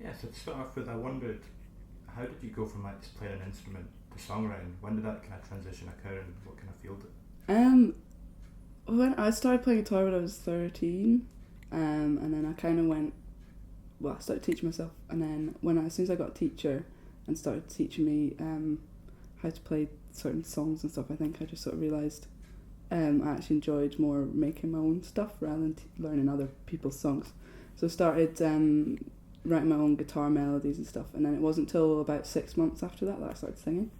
Yeah, so to start off with, I wondered, how did you go from like just playing an instrument to songwriting? When did that kind of transition occur, and what kind of field it? Um, when I started playing guitar when I was 13, and then I kind of went, I started teaching myself, and then as soon as I got a teacher and started teaching me how to play certain songs and stuff, I think I just sort of realised I actually enjoyed more making my own stuff rather than learning other people's songs. So I started writing my own guitar melodies and stuff, and then it wasn't until about 6 months after that I started singing.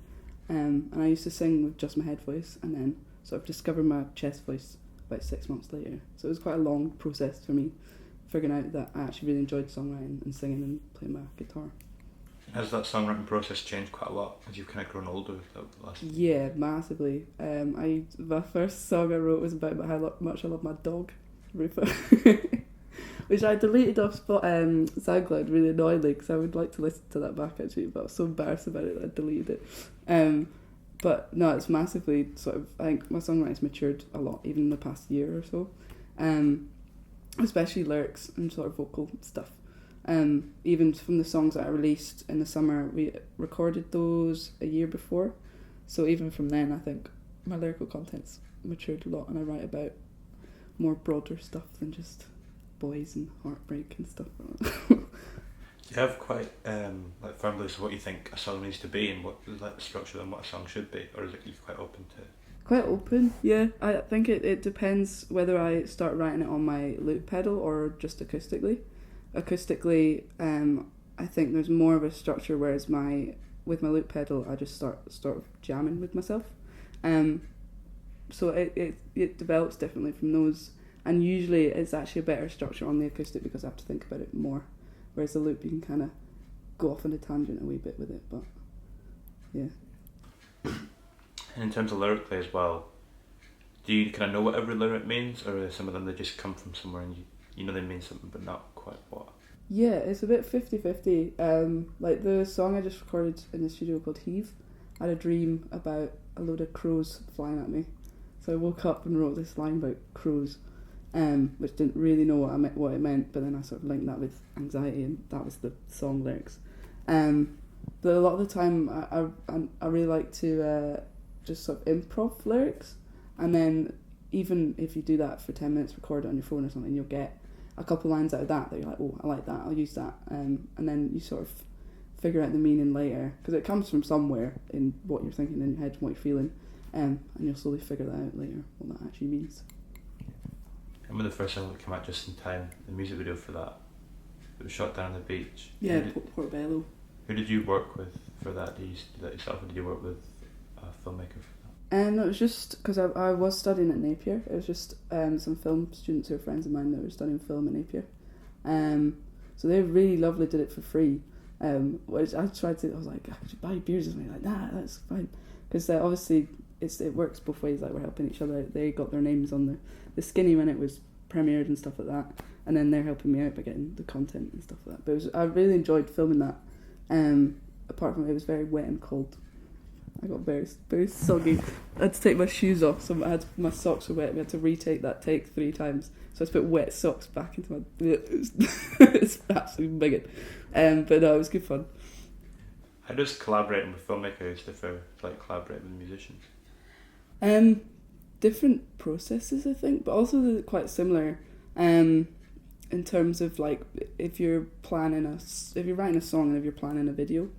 And I used to sing with just my head voice, and then sort of discovered my chest voice about 6 months later. So it was quite a long process for me, figuring out that I actually really enjoyed songwriting and singing and playing my guitar. Has that songwriting process changed quite a lot as you've kind of grown older? Yeah, massively. My first song I wrote was about how much I love my dog, Rufa, which I deleted off SoundCloud really annoyingly because I would like to listen to that back actually, but I was so embarrassed about it that I deleted it. But no, it's massively sort of, I think my songwriting's matured a lot even in the past year or so, especially lyrics and sort of vocal stuff. Even from the songs that I released in the summer, we recorded those a year before, so even from then I think my lyrical content's matured a lot, and I write about more broader stuff than just boys and heartbreak and stuff like that. Do you have quite like firm beliefs of what you think a song needs to be and what like the structure and what a song should be, or is it you quite open to it? Quite open, yeah. I think it depends whether I start writing it on my loop pedal or just acoustically. Acoustically, I think there's more of a structure, whereas with my loop pedal I just start jamming with myself. So it develops differently from those, and usually it's actually a better structure on the acoustic because I have to think about it more, whereas the loop you can kind of go off on a tangent a wee bit with it, but yeah. And in terms of lyrically as well, do you kind of know what every lyric means, or are some of them they just come from somewhere and you know they mean something but not quite what? Yeah, it's a bit 50-50. Like the song I just recorded in the studio called Heave, I had a dream about a load of crows flying at me. So I woke up and wrote this line about crows, which didn't really know what it meant, but then I sort of linked that with anxiety, and that was the song lyrics. But a lot of the time I really like to just sort of improv lyrics, and then even if you do that for 10 minutes, record it on your phone or something, you'll get a couple lines out of that you're like, oh, I like that, I'll use that, and then you sort of figure out the meaning later, because it comes from somewhere in what you're thinking in your head, what you're feeling, and you'll slowly figure that out later, what that actually means. And when the first song that came out just in time, the music video for that, it was shot down on the beach. Yeah, Portobello. Who did you work with for that? Did you do that yourself, or did you work with a filmmaker for that? No, it was just because I was studying at Napier. It was just some film students who are friends of mine that were studying film at Napier. So they really lovely, did it for free. Which I was like, could you buy beers with me? Like, nah, that's fine. Because obviously it works both ways, like we're helping each other out. They got their names on the skinny when it was premiered and stuff like that. And then they're helping me out by getting the content and stuff like that. But I really enjoyed filming that. Apart from it was very wet and cold. I got very, very soggy. I had to take my shoes off, so my socks were wet. We had to retake that take 3 times. So I just put wet socks back into my... It's absolutely bigot. But no, it was good fun. How does collaborating with filmmakers differ to like collaborating with musicians? Different processes, I think, but also they're quite similar. In terms of like if you're writing a song and if you're planning a video,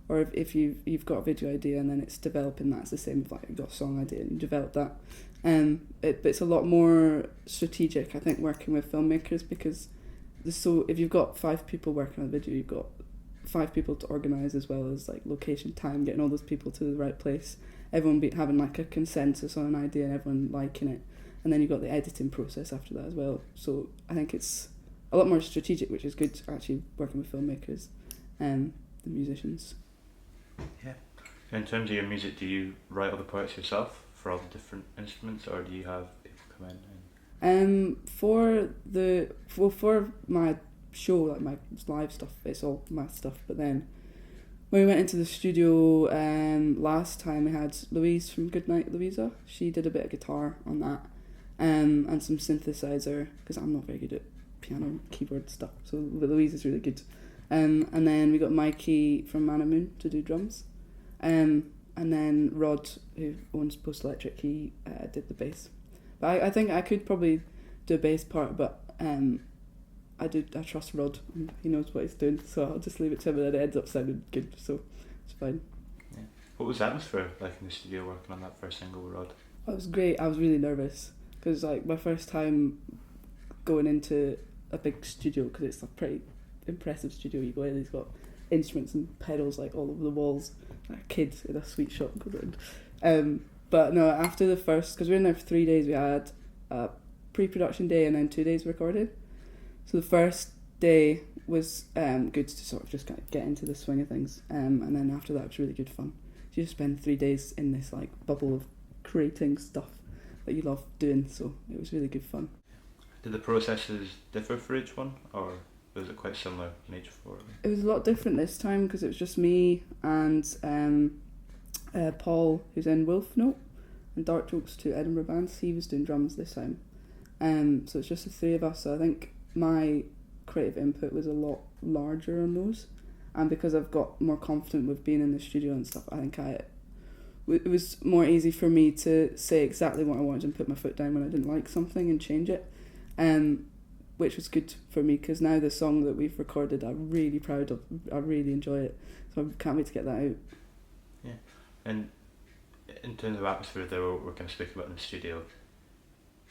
or if you've got a video idea and then it's developing that, it's the same as like you've got a song idea and you develop that. But it's a lot more strategic, I think, working with filmmakers, because if you've got 5 people working on a video, you've got 5 people to organise, as well as like location, time, getting all those people to the right place, everyone having like a consensus on an idea and everyone liking it, and then you've got the editing process after that as well. So I think it's a lot more strategic, which is good, actually, working with filmmakers and the musicians. Yeah. In terms of your music, do you write all the parts yourself for all the different instruments, or do you have people come in? For my show, like my live stuff, it's all my stuff. But then when we went into the studio last time, we had Louise from Goodnight Louisa. She did a bit of guitar on that, and some synthesizer, because I'm not very good at piano and keyboard stuff. So Louise is really good. And then we got Mikey from Man and Moon to do drums. And then Rod, who owns Post Electric, he did the bass. But I think I could probably do a bass part, but I trust Rod. He knows what he's doing, so I'll just leave it to him, and it ends up sounding good, so it's fine. Yeah. What was the atmosphere like in the studio working on that first single with Rod? It was great. I was really nervous because like my first time going into a big studio, because it's a pretty impressive studio. You go in, he's got instruments and pedals like all over the walls, like a kid in a sweet shop going around. But no, after the first, because we were in there for 3 days, we had a pre-production day and then 2 days recording. So the first day was good to sort of just kind of get into the swing of things, and then after that it was really good fun. You just spend 3 days in this like bubble of creating stuff that you love doing, so it was really good fun. Did the processes differ for each one, or was it quite similar in each four? It was a lot different this time because it was just me and Paul, who's in Wolf Note and Dark Jokes, to Edinburgh bands. He was doing drums this time, so it's just the three of us. So I think my creative input was a lot larger on those, and because I've got more confident with being in the studio and stuff, I think it was more easy for me to say exactly what I wanted and put my foot down when I didn't like something and change it, which was good for me because now the song that we've recorded I'm really proud of. I really enjoy it, so I can't wait to get that out. Yeah, and in terms of atmosphere that we're kind of speaking about in the studio,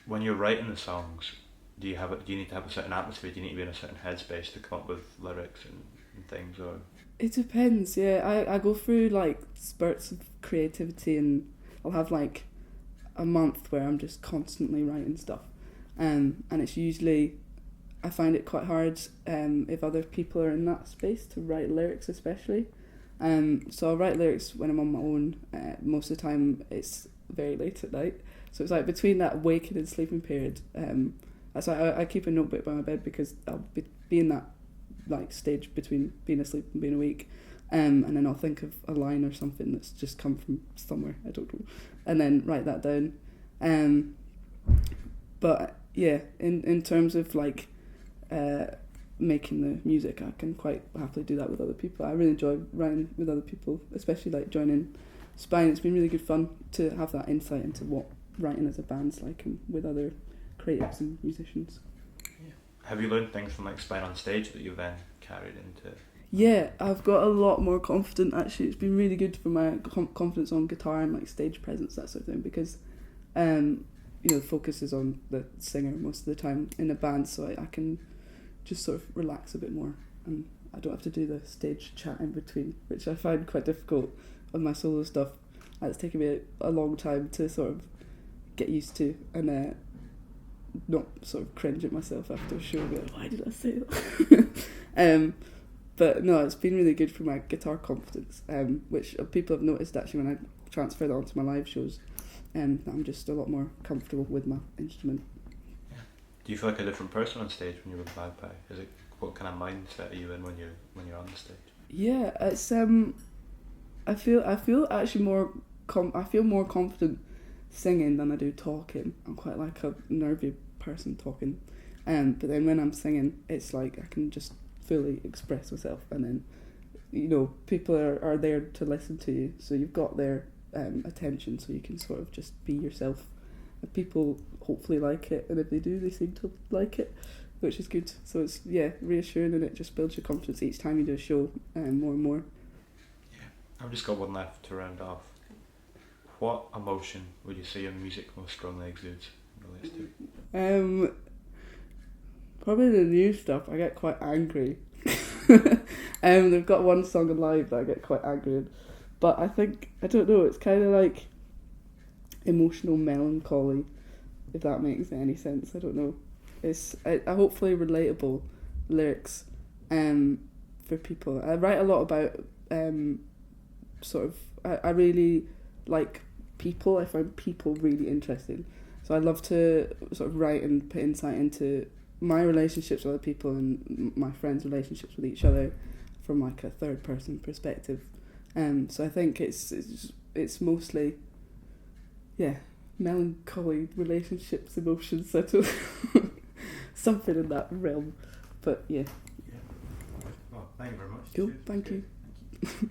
when you're writing the songs, do you need to have a certain atmosphere? Do you need to be in a certain headspace to come up with lyrics and things, or? It depends, yeah. I go through like spurts of creativity, and I'll have like a month where I'm just constantly writing stuff, and it's usually, I find it quite hard if other people are in that space to write lyrics especially. So I'll write lyrics when I'm on my own. Most of the time it's very late at night, so it's like between that waking and sleeping period. That's why I keep a notebook by my bed, because I'll be in that like stage between being asleep and being awake, and then I'll think of a line or something that's just come from somewhere, I don't know, and then write that down. But yeah, in terms of like making the music, I can quite happily do that with other people. I really enjoy writing with other people, especially like joining Spine. It's been really good fun to have that insight into what writing as a band's like, and with other creatives and musicians. Yeah. Have you learned things from like Spine on stage that you've then carried into? Yeah, I've got a lot more confident actually. It's been really good for my confidence on guitar and like stage presence, that sort of thing, because the focus is on the singer most of the time in a band, so I can just sort of relax a bit more, and I don't have to do the stage chat in between, which I find quite difficult on my solo stuff. It's taken me a long time to sort of get used to, and not sort of cringe at myself after a show and be like, why did I say that? But no, it's been really good for my guitar confidence, which people have noticed actually when I transfer that onto my live shows, that I'm just a lot more comfortable with my instrument. Yeah. Do you feel like a different person on stage when you're with Magpie? What kind of mindset are you in when you're on the stage? Yeah, it's I feel actually more I feel more confident singing than I do talking. I'm quite like a nervy person talking, but then when I'm singing, it's like I can just fully express myself, and then people are there to listen to you, so you've got their attention, so you can sort of just be yourself, and people hopefully like it, and if they do, they seem to like it, which is good. So it's reassuring, and it just builds your confidence each time you do a show, more and more. Yeah, I've just got one left to round off. What emotion would you say your music most strongly exudes relates to? Probably the new stuff. I get quite angry. They've got one song live that I get quite angry in, but I don't know, it's kind of like emotional melancholy, if that makes any sense. I don't know. It's hopefully relatable lyrics for people. I write a lot about I really like people. I find people really interesting, so I love to sort of write and put insight into my relationships with other people and my friends' relationships with each other from like a third person perspective. So I think it's mostly melancholy, relationships, emotions, I don't something in that realm. But yeah. Well, Thank you very much. Cool, Cheers. thank Good. you. Thank you.